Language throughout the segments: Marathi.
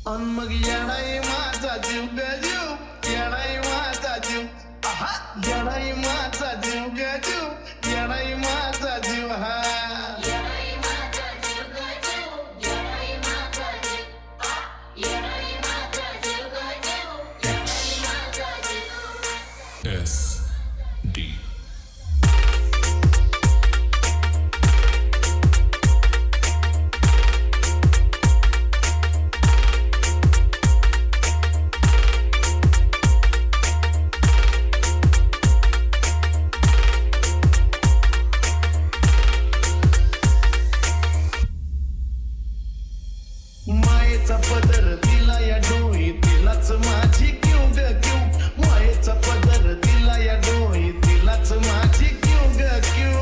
अन मग येडाई माझा जीव ग जीव, येडाई माझा जीव, आहा येडाई माझा जीव ग जीव, येडाई माझा जीव हा. SD. मायेचा पदर दिला या डोई, तिलाच माझी क्यू ग क्यू. मायेचा पदर दिला या डोई, तिलाच माझी क्यू ग क्यू.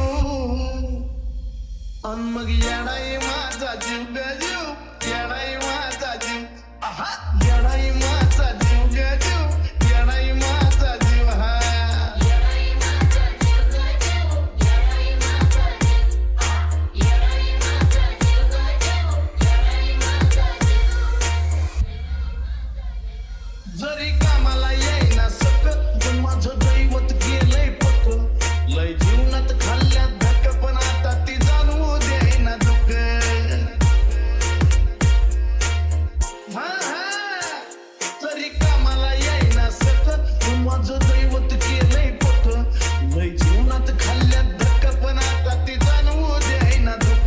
अन मग येडाई माझा जीव ग जीव, येडाई माझा जीव, आहा येडाई माझा जीव ग जीव, येडाई माझा जीव हा. जरी कामाला येईना सकत, पण माझं दैवत गेलंय पक्क. लय जीवनात खाल्ल्या धक, पण आता ती जाणवू देईना दुःख. हा हा, जरी कामाला येईना सकत, पण माझं दैवत गेलंय पक्क. लय जीवनात खाल्ल्या धक, पण आता ती जाणवू देईना दुःख.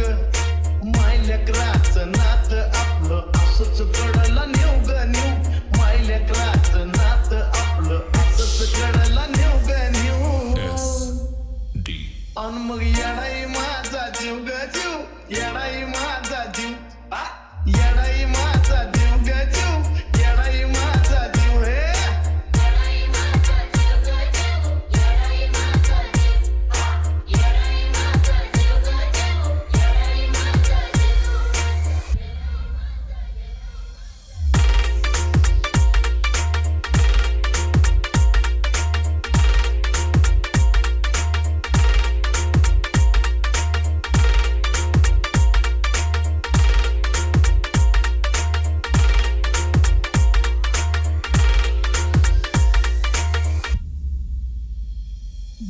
माय लेकराचं नातं आपलं असंच कडला नेऊ ग नेऊ. माय लेकराचं नातं आपलं असंच कडला नेऊ ग नेऊ. SD. अन मग येडाई माझा जीव ग जीव, येडाई माझा जीव, आ येडाई माझा जीव ग जीव, येडाई माझा जीव हे.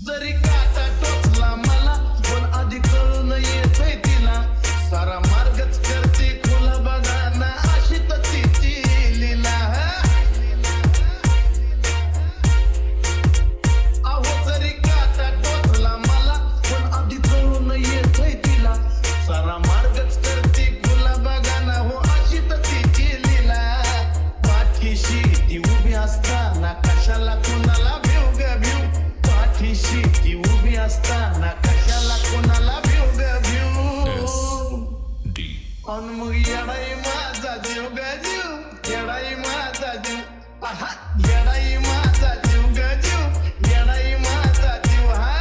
जरी काटा टोचला मला, पण आधी कळून येतंय तिला. सारा मार्गच करते खुला बघा ना, अशी तर तिची लीला. अहो जरी काटा टोचला मला, पण आधी कळून येतंय तिला. सारा मार्गच करते खुला बघा ना, हो अशी तर तिची लीला. पाठीशी ती उभी असताना कशाला कुणाला भिव ग भिव. पाठीशी ती उभी असताना कशाला कोणाला भिव ग भिव. SD. अन मग येडाई माझा जीव ग जीव, येडाई माझा जीव, आहा येडाई माझा जीव ग जीव, येडाई माझा जीव हा.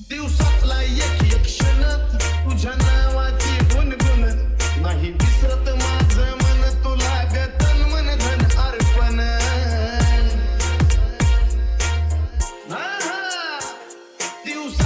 दिवसातला एक एक क्षण तुझ्या नावाची गुणगुण. नाही विसरत माझं मन तुला ग, तन मन धन अर्पण. हा हा, दिवस